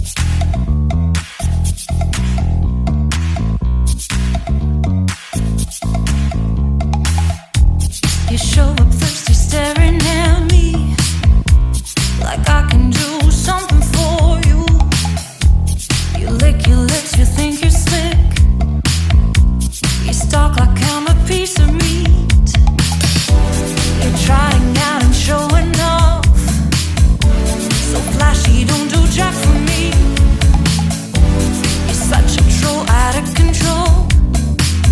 You show up thirsty, staring at me like I